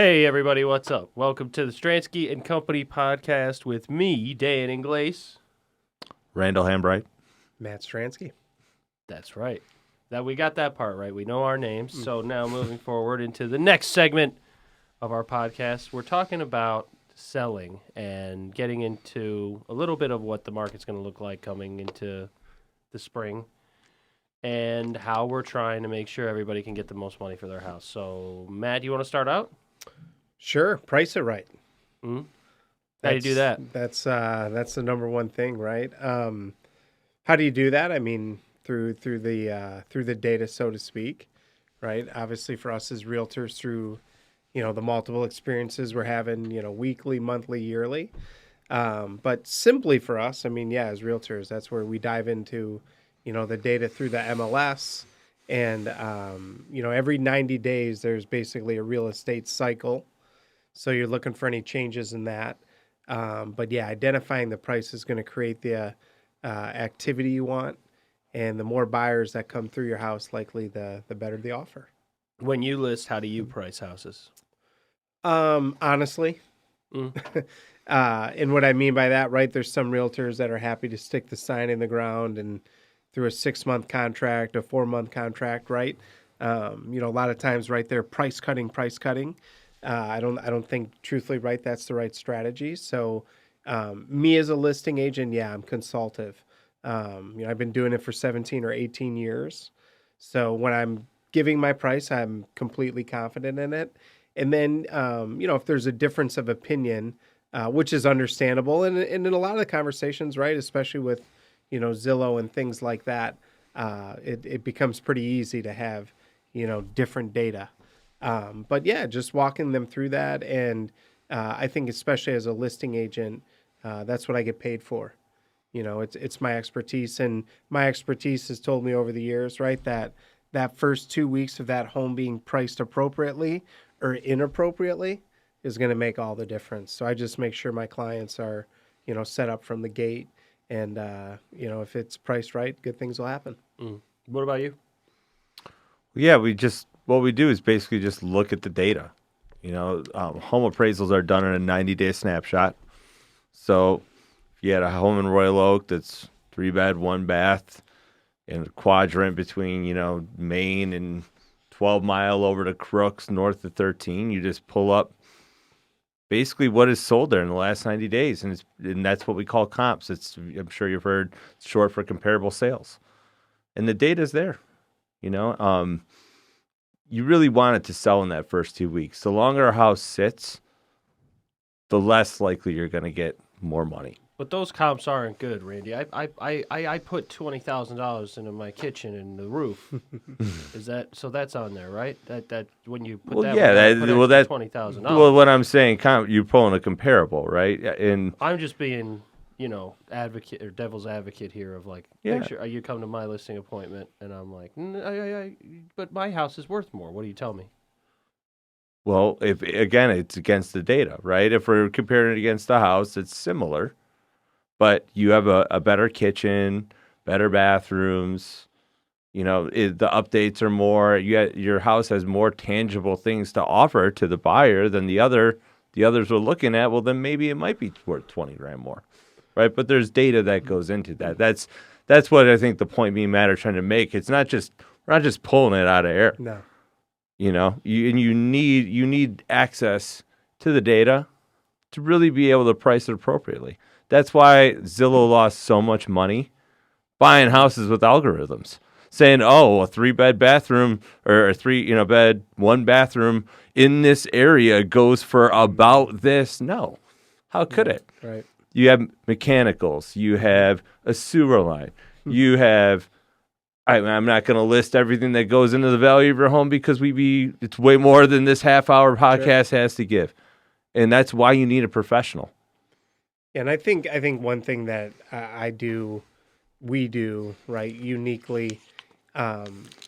Hey everybody, what's up? Welcome to the Stransky and Company podcast with me, Dan Inglace. Randall Hambright. Matt Stransky. That's right. That we got that part right. We know our names. So now moving forward into the next segment of our podcast, we're talking about selling and getting into a little bit of what the market's going to look like coming into the spring and how we're trying to make sure everybody can get the most money for their house. So, Matt, you want to start out? Sure, price it right. Mm-hmm. How do you do that? That's the number one thing, right? How do you do that? I mean, through the data, so to speak, right? Obviously, for us as realtors, through the multiple experiences we're having, weekly, monthly, yearly. But simply for us, I mean, yeah, as realtors, that's where we dive into, the data through the MLS. And, every 90 days, there's basically a real estate cycle. So you're looking for any changes in that. But yeah, identifying the price is going to create the activity you want. And the more buyers that come through your house, likely the better the offer. When you list, how do you price houses? Honestly. And what I mean by that, right, there's some realtors that are happy to stick the sign in the ground and through a 6-month contract, a 4-month contract, right? A lot of times, right, they're price cutting. I don't think, truthfully, right, that's the right strategy. So, me as a listing agent, yeah, I'm consultative. I've been doing it for 17 or 18 years. So when I'm giving my price, I'm completely confident in it. And then, if there's a difference of opinion, which is understandable, and in a lot of the conversations, right, especially with, Zillow and things like that, it becomes pretty easy to have, different data. But yeah, just walking them through that. And I think especially as a listing agent, that's what I get paid for. It's my expertise, and my expertise has told me over the years, right, that first 2 weeks of that home being priced appropriately or inappropriately is going to make all the difference. So I just make sure my clients are, set up from the gate. And, if it's priced right, good things will happen. What about you? Yeah, what we do is basically just look at the data. Home appraisals are done in a 90-day snapshot. So if you had a home in Royal Oak that's 3-bed, 1-bath, in a quadrant between, Maine and 12 Mile over to Crooks, north of 13, you just pull up basically what is sold there in the last 90 days. And that's what we call comps. I'm sure you've heard, it's short for comparable sales. And the data's there, You really want it to sell in that first 2 weeks. The longer a house sits, the less likely you're going to get more money. But those comps aren't good, Randy. I put $20,000 into my kitchen and the roof. Is that so? That's on there, right? That when you put that's $20,000. Well, what I'm saying, you're pulling a comparable, right? And I'm just being, advocate or devil's advocate here of like, picture you come to my listing appointment and I'm like, but my house is worth more. What do you tell me? Well, it's against the data, right? If we're comparing it against the house, it's similar. But you have a better kitchen, better bathrooms. The updates are more. Your house has more tangible things to offer to the buyer than the others were looking at. Well, then maybe it might be worth $20,000 more, right? But there's data that goes into that. That's what I think the point me and Matt are trying to make. We're not just pulling it out of air. No. You need access to the data to really be able to price it appropriately. That's why Zillow lost so much money buying houses with algorithms, saying, "Oh, a 3-bed bathroom or a 3-bed, 1 bathroom in this area goes for about this." No, how could it? Right. You have mechanicals, you have a sewer line, you have. I'm not going to list everything that goes into the value of your home because it's way more than this half-hour podcast has to give, and that's why you need a professional. And I think one thing that we do, right, uniquely,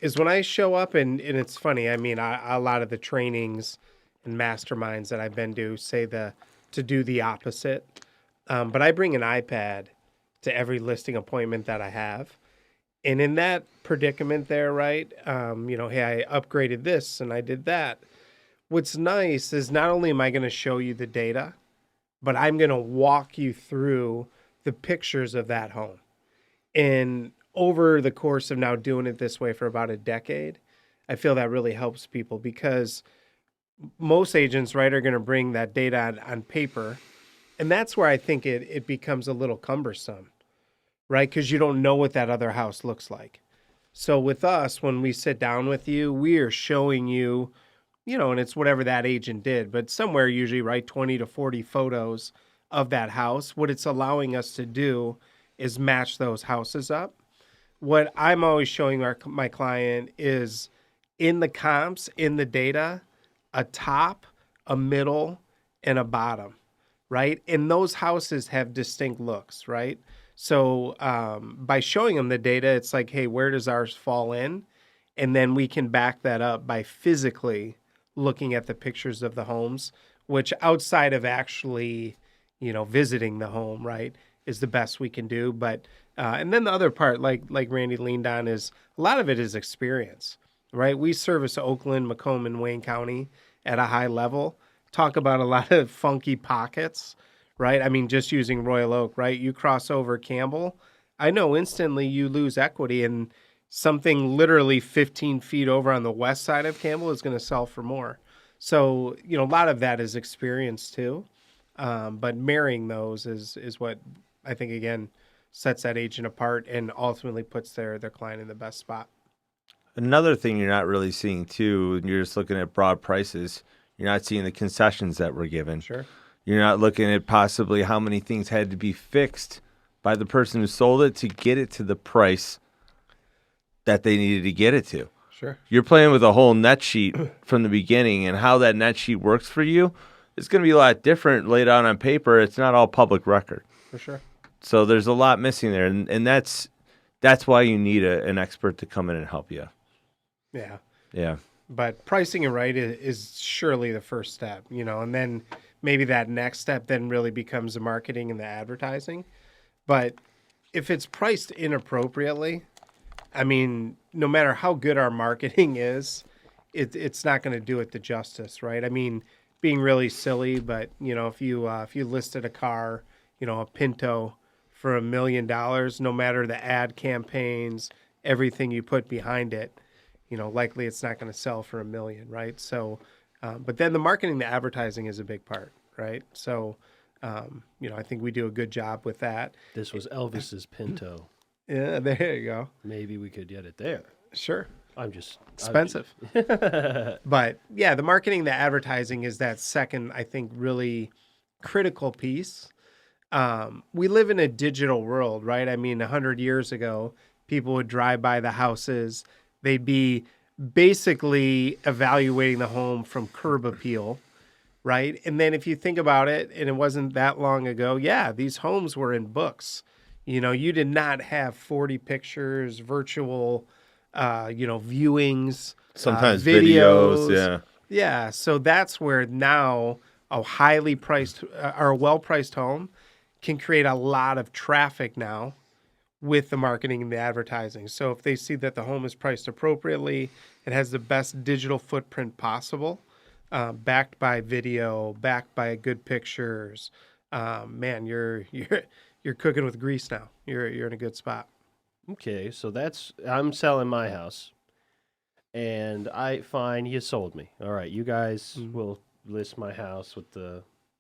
is when I show up, and it's funny, I mean, a lot of the trainings and masterminds that I've been to say to do the opposite. But I bring an iPad to every listing appointment that I have. And in that predicament there, right, hey, I upgraded this and I did that. What's nice is not only am I going to show you the data, but I'm going to walk you through the pictures of that home. And over the course of now doing it this way for about a decade, I feel that really helps people because most agents, right, are going to bring that data on paper. And that's where I think it becomes a little cumbersome, right? Because you don't know what that other house looks like. So with us, when we sit down with you, we are showing you, and it's whatever that agent did, but somewhere usually, right, 20 to 40 photos of that house. What it's allowing us to do is match those houses up. What I'm always showing my client is in the comps, in the data, a top, a middle, and a bottom, right? And those houses have distinct looks, right? So by showing them the data, it's like, hey, where does ours fall in? And then we can back that up by physically looking at the pictures of the homes, which outside of actually, visiting the home, right, is the best we can do. But and then the other part, like Randy leaned on, is a lot of it is experience, right? We service Oakland, Macomb, and Wayne County at a high level. Talk about a lot of funky pockets, right? I mean, just using Royal Oak, right? You cross over Campbell, I know instantly you lose equity, and something literally 15 feet over on the west side of Campbell is going to sell for more. So, a lot of that is experience too. But marrying those is what I think, again, sets that agent apart and ultimately puts their client in the best spot. Another thing you're not really seeing too, you're just looking at broad prices. You're not seeing the concessions that were given. Sure. You're not looking at possibly how many things had to be fixed by the person who sold it to get it to the price that they needed to get it to. Sure. You're playing with a whole net sheet from the beginning, and how that net sheet works for you is going to be a lot different laid out on paper. It's not all public record. For sure. So there's a lot missing there, and that's why you need an expert to come in and help you. Yeah. Yeah. But pricing it right is surely the first step, and then maybe that next step then really becomes the marketing and the advertising. But if it's priced inappropriately, I mean, no matter how good our marketing is, it's not going to do it the justice, right? I mean, being really silly, but if you listed a car, a Pinto for $1 million, no matter the ad campaigns, everything you put behind it, likely it's not going to sell for $1 million, right? So, but then the marketing, the advertising is a big part, right? So, I think we do a good job with that. This was Elvis's Pinto. Yeah, there you go. Maybe we could get it there. Sure. I'm just expensive. But yeah, the marketing, the advertising is that second, I think, really critical piece. We live in a digital world, right? I mean, 100 years ago, people would drive by the houses. They'd be basically evaluating the home from curb appeal, right? And then if you think about it, and it wasn't that long ago, yeah, these homes were in books. You did not have 40 pictures, virtual, viewings, sometimes videos. Yeah. Yeah. So that's where now a highly priced or a well-priced home can create a lot of traffic now with the marketing and the advertising. So if they see that the home is priced appropriately, it has the best digital footprint possible, backed by video, backed by good pictures, man, you're cooking with grease now. You're in a good spot. Okay, so I'm selling my house, and fine, you sold me. All right, you guys will list my house with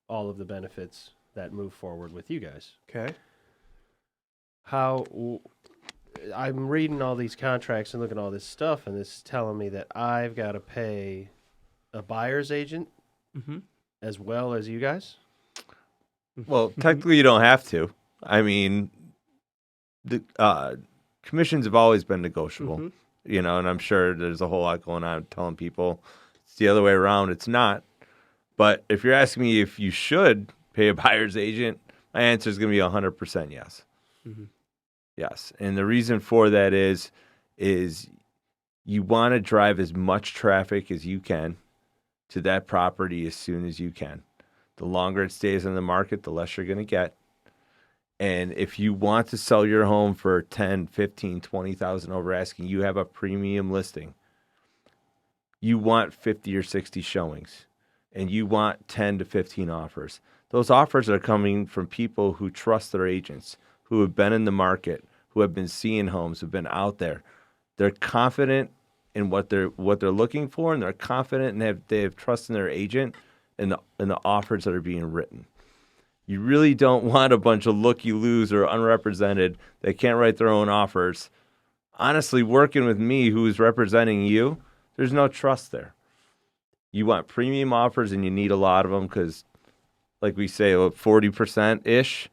all of the benefits that move forward with you guys. Okay. I'm reading all these contracts and looking at all this stuff, and this is telling me that I've got to pay a buyer's agent as well as you guys. Well, technically, you don't have to. I mean, the commissions have always been negotiable, and I'm sure there's a whole lot going on telling people it's the other way around. It's not. But if you're asking me if you should pay a buyer's agent, my answer is going to be 100% yes. Yes. And the reason for that is you want to drive as much traffic as you can to that property as soon as you can. The longer it stays on the market, the less you're going to get. And if you want to sell your home for 10, 15, 20,000 over asking, you have a premium listing. you want 50 or 60 showings and you want 10 to 15 offers. Those offers are coming from people who trust their agents, who have been in the market, who have been seeing homes, who've been out there. They're confident in what they're looking for, and they're confident and they have trust in their agent and the offers that are being written. You really don't want a bunch of looky-loos or unrepresented that can't write their own offers. Honestly, working with me, who is representing you, there's no trust there. You want premium offers, and you need a lot of them because, like we say, 40%-ish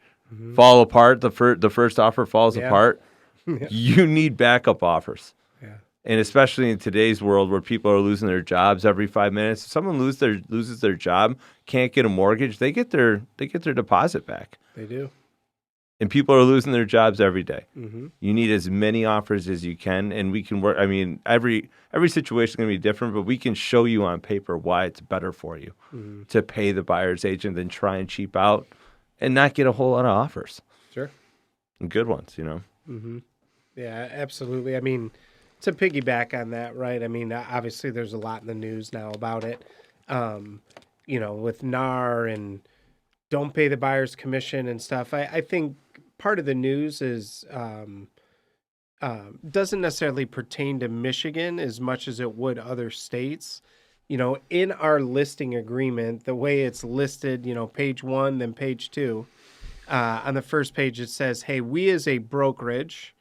fall apart. The first offer falls apart. Yeah. You need backup offers. Yeah. And especially in today's world where people are losing their jobs every 5 minutes, if someone loses their job, can't get a mortgage, they get their deposit back. They do. And people are losing their jobs every day. Mm-hmm. You need as many offers as you can, and we can work. I mean, every situation is going to be different, but we can show you on paper why it's better for you to pay the buyer's agent than try and cheap out and not get a whole lot of offers. Sure. And good ones, Mm-hmm. Yeah, absolutely. I mean, to piggyback on that, right? I mean, obviously there's a lot in the news now about it, with NAR and don't pay the buyer's commission and stuff. I think part of the news is doesn't necessarily pertain to Michigan as much as it would other states. In our listing agreement, the way it's listed, page 1, then page 2, on the first page it says, hey, we as a brokerage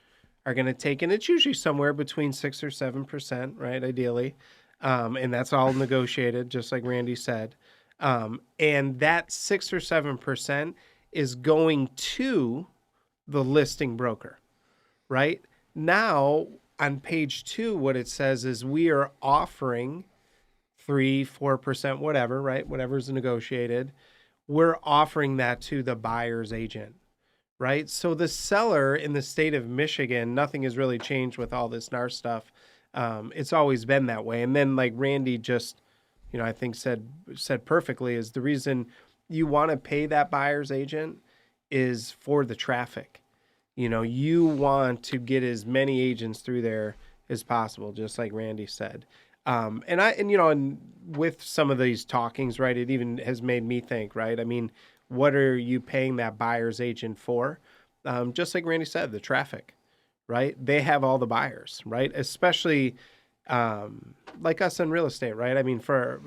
are going to take, and it's usually somewhere between 6 or 7%, right, ideally, and that's all negotiated, just like Randy said. And that 6 or 7% is going to the listing broker, right? Now, on page 2, what it says is we are offering 3-4%, whatever, right? Whatever's negotiated. We're offering that to the buyer's agent, right? So the seller in the state of Michigan, nothing has really changed with all this NAR stuff. It's always been that way. And then like Randy just, I think said perfectly, is the reason you want to pay that buyer's agent is for the traffic. You want to get as many agents through there as possible, just like Randy said. And with some of these talkings, right, it even has made me think, right? I mean, what are you paying that buyer's agent for? Just like Randy said, the traffic, right? They have all the buyers, right? Especially like us in real estate, right? I mean,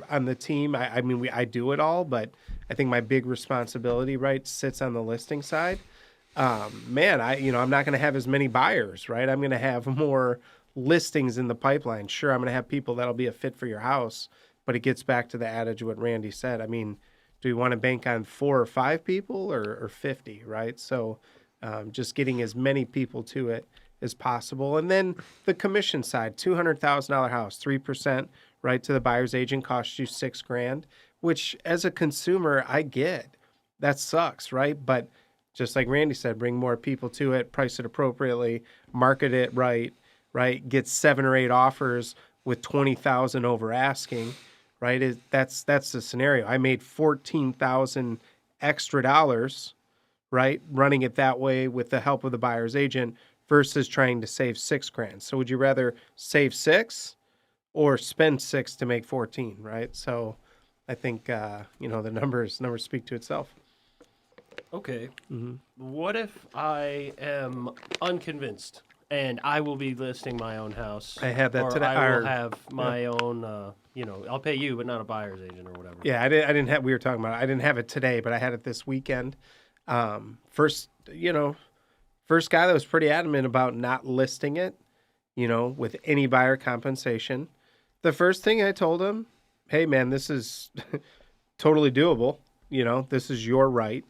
on the team, I do it all, but I think my big responsibility, right, sits on the listing side. I'm not going to have as many buyers, right? I'm going to have more listings in the pipeline. Sure, I'm going to have people that'll be a fit for your house, but it gets back to the adage of what Randy said. I mean, do we want to bank on 4 or 5 people or 50, right? So just getting as many people to it as possible. And then the commission side, $200,000 house, 3%, right, to the buyer's agent costs you $6,000, which as a consumer, I get. That sucks, right? But just like Randy said, bring more people to it, price it appropriately, market it right? Get 7 or 8 offers with 20,000 over asking, right? That's the scenario. I made 14,000 extra dollars, right? Running it that way with the help of the buyer's agent versus trying to save $6,000. So would you rather save 6 or spend 6 to make 14, right? So I think, the numbers speak to itself. Okay. What if I am unconvinced and I will be listing my own house? I had that or today. I will have my own, I'll pay you, but not a buyer's agent or whatever. Yeah, I didn't have, we were talking about it. I didn't have it today, but I had it this weekend. First guy that was pretty adamant about not listing it, with any buyer compensation. The first thing I told him, hey man, this is totally doable. This is your right.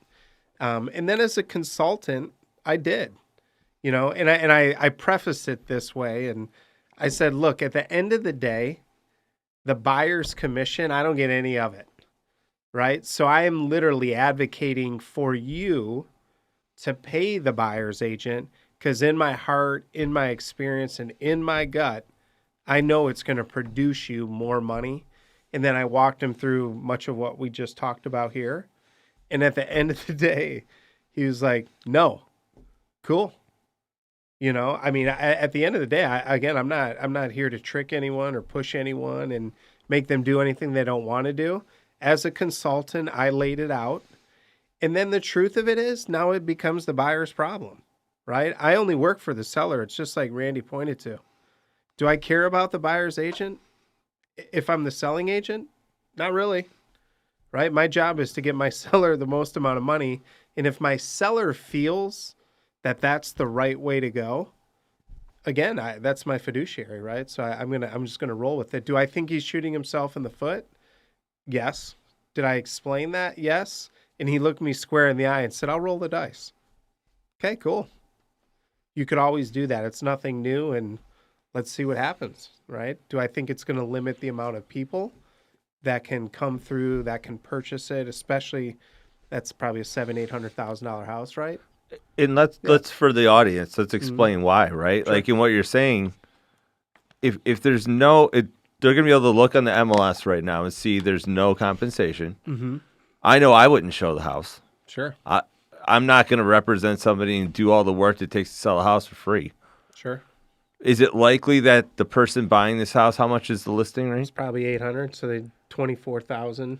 And then as a consultant, I did, and I prefaced it this way. And I said, look, at the end of the day, the buyer's commission, I don't get any of it. Right. So I am literally advocating for you to pay the buyer's agent because in my heart, in my experience, and in my gut, I know it's going to produce you more money. And then I walked him through much of what we just talked about here. And at the end of the day, he was like, no, cool. I mean, at the end of the day, I'm not here to trick anyone or push anyone and make them do anything they don't want to do. As a consultant, I laid it out. And then the truth of it is now it becomes the buyer's problem, right? I only work for the seller. It's just like Randy pointed to. Do I care about the buyer's agent? If I'm the selling agent, not really, right? My job is to get my seller the most amount of money. And if my seller feels that that's the right way to go, again, that's my fiduciary, right? So I'm just gonna roll with it. Do I think he's shooting himself in the foot? Yes. Did I explain that? Yes. And he looked me square in the eye and said, "I'll roll the dice." Okay, cool. You could always do that. It's nothing new, and let's see what happens, right? Do I think it's going to limit the amount of people that can come through, that can purchase it, especially that's probably a $700,000-800,000 house, right? And let's for the audience, let's explain why, right? Sure. Like in what you're saying, if there's no, they're gonna be able to look on the MLS right now and see there's no compensation. Mm-hmm. I know I wouldn't show the house. Sure. I'm not gonna represent somebody and do all the work it takes to sell a house for free. Sure. Is it likely that the person buying this house, how much is the listing rate? It's probably 800, so they 24,000.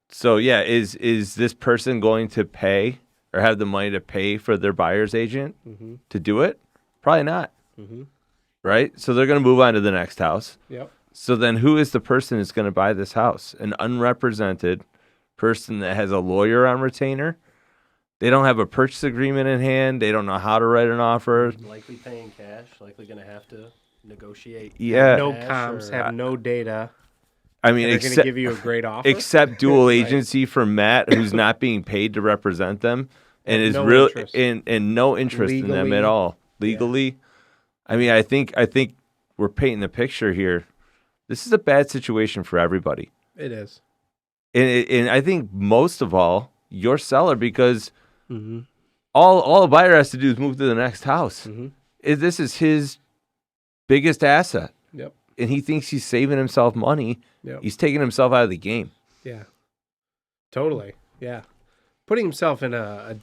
So yeah, is this person going to pay or have the money to pay for their buyer's agent to do it? Probably not. Mm-hmm. Right? So they're going to move on to the next house. Yep. So then who is the person who's going to buy this house? An unrepresented person that has a lawyer on retainer. They don't have a purchase agreement in hand. They don't know how to write an offer. Likely paying cash, likely going to have to negotiate. Yeah. No cash comps, or- have no data. I mean, They're going to give you a great offer. except dual Right. agency for Matt, who's not being paid to represent them and is No real interest. and no interest in them Legally. at all. Legally. I mean, I think we're painting the picture here. This is a bad situation for everybody. It is. And I think most of all, your seller, because Mm-hmm. all a buyer has to do is move to the next house. Mm-hmm. This is his biggest asset. Yep. And he thinks he's saving himself money. Yep. He's taking himself out of the game. Yeah. Totally. Yeah. Putting himself in a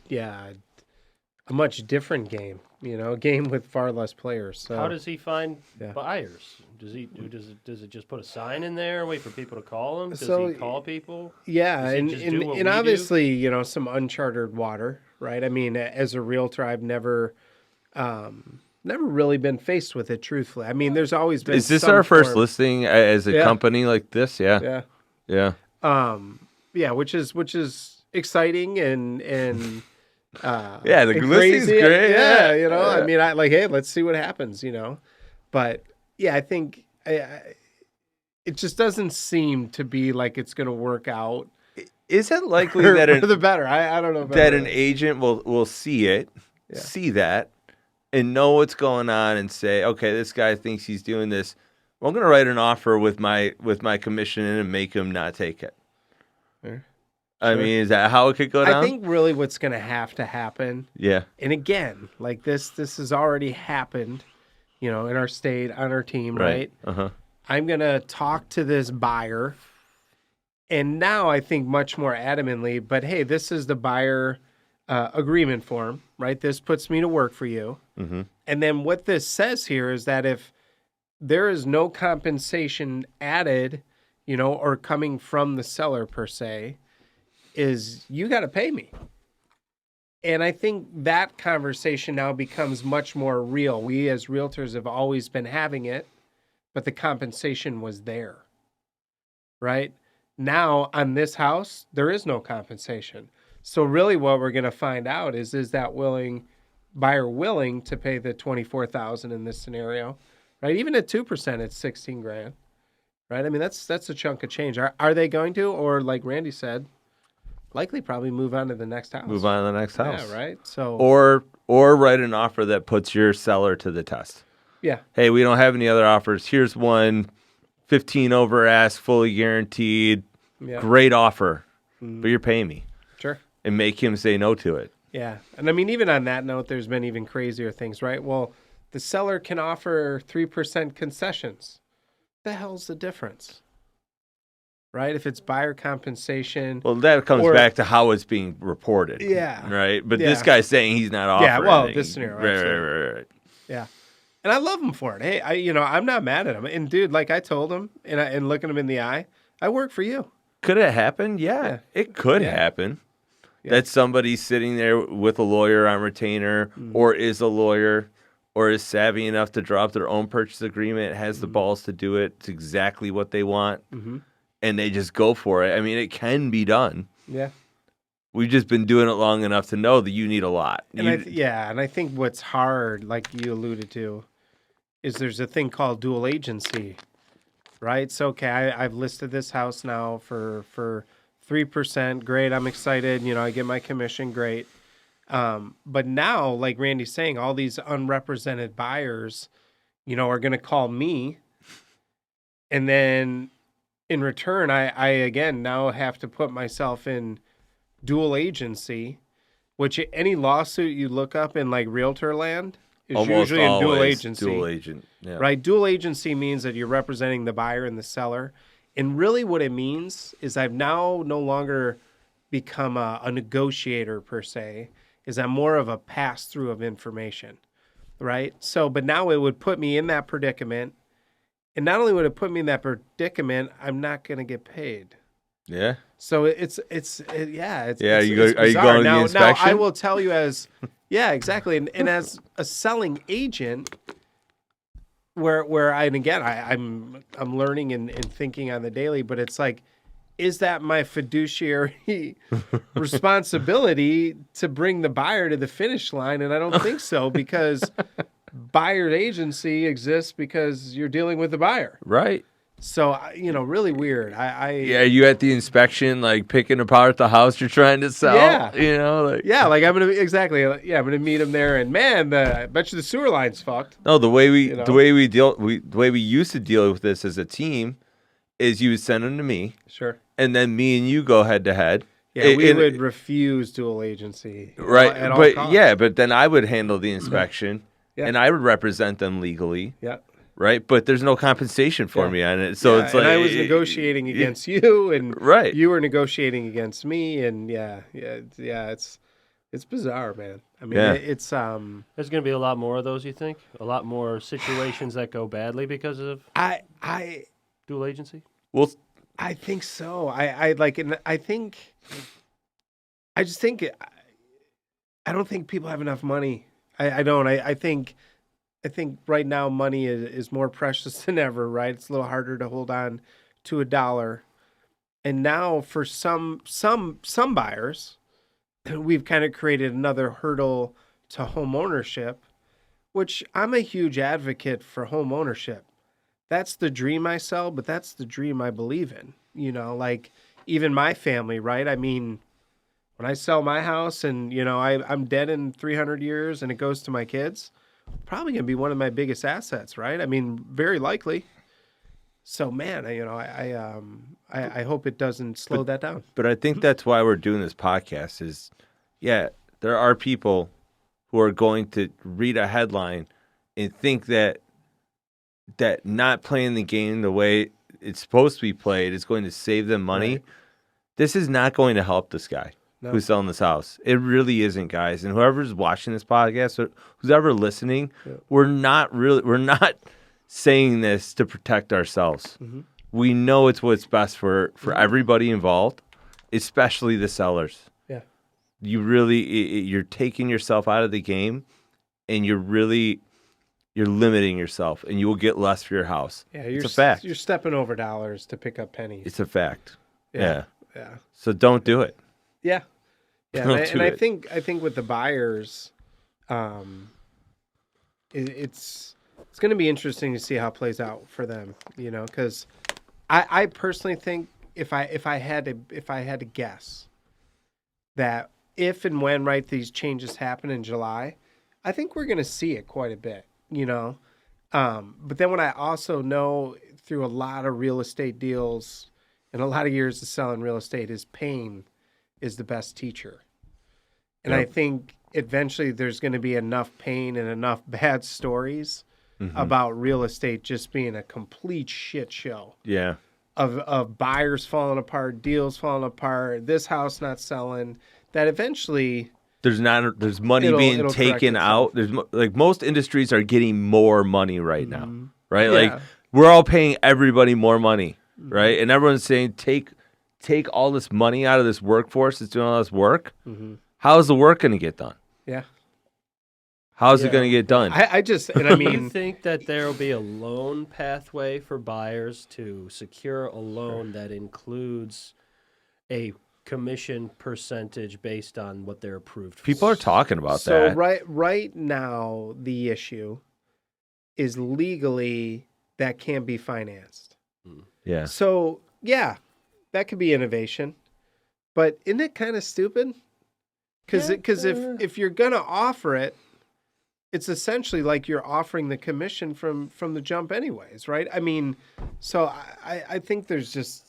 much different game, a game with far less players. So How does he find Yeah. buyers? Does it just put a sign in there and wait for people to call him? Does So- he call people? Yeah, Does he and just do what we and do? obviously, some uncharted water, right? I mean, as a realtor, I've never really been faced with it. Truthfully, I mean, there's always been. Is this some our first form- listing as a Yeah. company like this? Yeah. Yeah. Yeah. Yeah, which is exciting and Yeah, the and listing's crazy. great. Yeah, Yeah. I mean, I like, hey, let's see what happens, But yeah, I think it just doesn't seem to be like it's going to work out. Is it likely For that the better. I don't know that an agent will see it, see that, and know what's going on and say, okay, this guy thinks he's doing this. Well, I'm going to write an offer with my commission in and make him not take it. Sure. I mean, is that how it could go down? I think really what's going to happen. Yeah. And again, like this has already happened, in our state, on our team, right? Uh-huh. I'm going to talk to this buyer. And now I think much more adamantly, but hey, this is the buyer agreement form, right? This puts me to work for you. Mm-hmm. And then what this says here is that if there is no compensation added, or coming from the seller per se, is you got to pay me. And I think that conversation now becomes much more real. We as realtors have always been having it, but the compensation was there, right? Now on this house, there is no compensation. So really what we're going to find out is that buyer willing to pay the $24,000 in this scenario, right? Even at 2%, it's $16,000, right? I mean, that's a chunk of change. Are they going to, or like Randy said, likely probably move on to the next house. Move on to the next house. Yeah, right? So Or write an offer that puts your seller to the test. yeah. Hey, we don't have any other offers. Here's one, 15 over ask, fully guaranteed. Yeah. Great offer, but you're paying me. Sure. And make him say no to it. Yeah. And I mean, even on that note, there's been even crazier things, right? Well, the seller can offer 3% concessions. The hell's the difference? right? If it's buyer compensation. Well, that comes Or- back to how it's being reported. Yeah. Right? But Yeah. this guy's saying he's not offering Yeah, well, anything. this scenario, Right, absolutely. right. Yeah. And I love him for it. Hey, I'm not mad at him. And dude, like I told him and looking him in the eye, I work for you. Could it happen? Yeah. It could happen. That somebody's sitting there with a lawyer on retainer or is a lawyer or is savvy enough to draw up their own purchase agreement, has the balls to do it. It's exactly what they want. And they just go for it. I mean, it can be done. Yeah. We've just been doing it long enough to know that you need a lot. And I think what's hard, like you alluded to, is there's a thing called dual agency, right? So, okay, I've listed this house now for 3%. Great, I'm excited. I get my commission. Great. But now, like Randy's saying, all these unrepresented buyers, are going to call me. And then in return, I again now have to put myself in dual agency, which any lawsuit you look up in like realtor land is almost usually in dual always agency. Dual agent. Yeah. Right? Dual agency means that you're representing the buyer and the seller. And really what it means is I've now no longer become a negotiator per se, is I'm more of a pass-through of information, right? So, but now it would put me in that predicament. And not only would it put me in that predicament, I'm not going to get paid. Yeah. So it's Are you bizarre. going to the inspection? Now I will tell you yeah, exactly. And as a selling agent, where I'm learning and thinking on the daily, but it's like, is that my fiduciary responsibility to bring the buyer to the finish line? And I don't think so, because buyer agency exists because you're dealing with the buyer. Right. So, really weird. Yeah, you at the inspection, like picking apart the house you're trying to sell. Yeah. Like I'm gonna meet him there, and man, I bet you the sewer line's fucked. No, the way we used to deal with this as a team is you would send them to me, Sure. and then me and you go head to head. Yeah, we would refuse dual agency. Right, at all but costs. but then I would handle the inspection, and I would represent them legally. Yeah. Right, but there's no compensation for me on it, so it's like I was negotiating against you, and right. you were negotiating against me, and it's bizarre, man. I mean, it's There's going to be a lot more of those. You think a lot more situations that go badly because of dual agency? Well, I think so. I don't think people have enough money. I don't. I think right now money is more precious than ever, right? It's a little harder to hold on to a dollar. And now for some buyers, we've kind of created another hurdle to home ownership, which I'm a huge advocate for home ownership. That's the dream I sell, but that's the dream I believe in. Like even my family, right? I mean, when I sell my house and, I'm dead in 300 years and it goes to my kids, probably going to be one of my biggest assets, right? I mean, very likely. So, man, I hope it doesn't slow that down. But I think that's why we're doing this podcast is, there are people who are going to read a headline and think that not playing the game the way it's supposed to be played is going to save them money. Right. This is not going to help this guy. No. Who's selling this house. It really isn't, guys. And whoever's watching this podcast or who's ever listening, we're not saying this to protect ourselves. Mm-hmm. We know it's what's best for everybody involved, especially the sellers. Yeah. You're taking yourself out of the game, and you're limiting yourself, and you will get less for your house. Yeah, it's a fact. You're stepping over dollars to pick up pennies. It's a fact. Yeah. So don't do it. Yeah. And I think with the buyers, it's going to be interesting to see how it plays out for them, because I personally think if I had to guess that if and when these changes happen in July, I think we're going to see it quite a bit, but then what I also know through a lot of real estate deals and a lot of years of selling real estate is pain is the best teacher. And I think eventually there's going to be enough pain and enough bad stories about real estate just being a complete shit show. Yeah. of buyers falling apart, deals falling apart, this house not selling, that eventually there's money being it'll taken correct out. There's like most industries are getting more money right now, right? Yeah. Like we're all paying everybody more money, right? And everyone's saying take all this money out of this workforce that's doing all this work. How is the work going to get done? Yeah. How is it going to get done? I Do you think that there will be a loan pathway for buyers to secure a loan that includes a commission percentage based on what they're approved for? People are talking about so that. right now the issue is legally that can't be financed. Yeah. So yeah, that could be innovation, but isn't it kind of stupid? Because if you're gonna offer it, it's essentially like you're offering the commission from the jump anyways, right? I mean, so I think there's just,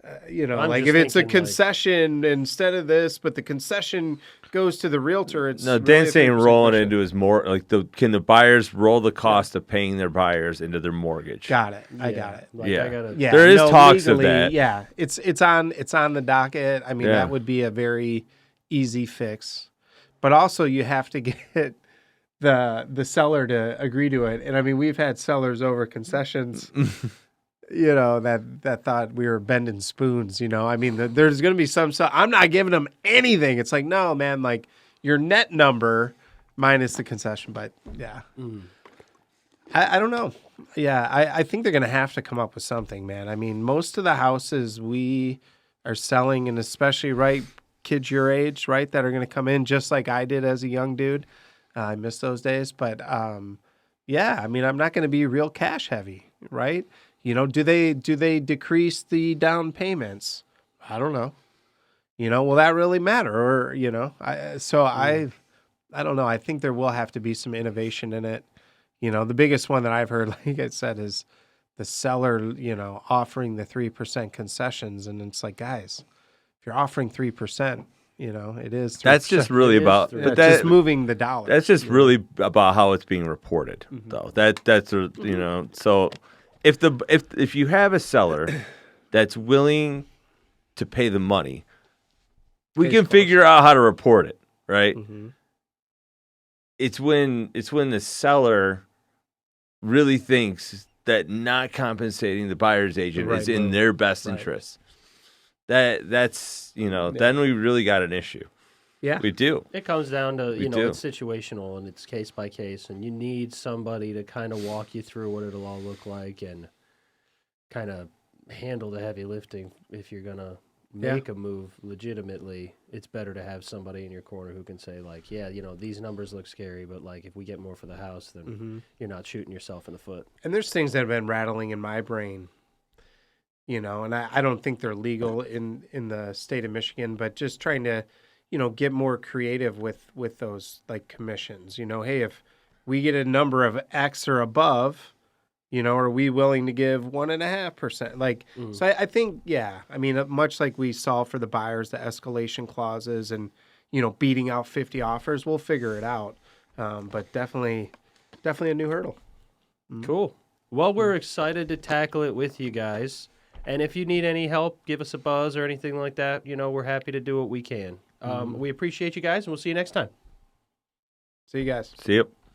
like if it's a concession instead of this, but the concession goes to the realtor, it's... No, really Dan's a saying 3% rolling cushion. into his can the buyers roll the cost of paying their buyers into their mortgage? Got it. I got it. Like, Yeah. I gotta, Yeah, There is talks of legally, that. Yeah, it's on the docket. I mean, Yeah. that would be a very easy fix, but also you have to get the seller to agree to it. And I mean, we've had sellers over concessions, that thought we were bending spoons. I mean, there's going to be some. So I'm not giving them anything. It's like, no, man, like your net number minus the concession. But yeah, I don't know. Yeah, I think they're going to have to come up with something, man. I mean, most of the houses we are selling, and especially kids your age, right, that are going to come in just like I did as a young dude. I miss those days, but yeah, I mean, I'm not going to be real cash heavy, right? Do they decrease the down payments? I don't know. Will that really matter? Or I don't know. I think there will have to be some innovation in it. The biggest one that I've heard, like I said, is the seller, offering the 3% concessions, and it's like, guys, if you're offering 3%. It is. 3%. That's just really about, but just moving the dollar. That's just really about how it's being reported, though. That's So, if you have a seller that's willing to pay the money, we can figure out how to report it, right? It's when the seller really thinks that not compensating the buyer's agent is in their best interest. That's then we really got an issue. Yeah, we do. It comes down to it's situational and it's case by case, and you need somebody to kind of walk you through what it'll all look like and kind of handle the heavy lifting. If you're gonna make a move legitimately, it's better to have somebody in your corner who can say like, yeah, these numbers look scary, but like if we get more for the house, then you're not shooting yourself in the foot. And there's things that have been rattling in my brain. And I don't think they're legal in the state of Michigan, but just trying to, get more creative with those like commissions. Hey, if we get a number of X or above, are we willing to give 1.5%? Like, so I think, yeah, I mean, much like we saw for the buyers, the escalation clauses and, beating out 50 offers, we'll figure it out. But definitely a new hurdle. Cool. Well, we're excited to tackle it with you guys. And if you need any help, give us a buzz or anything like that. We're happy to do what we can. We appreciate you guys, and we'll see you next time. See you guys. See you.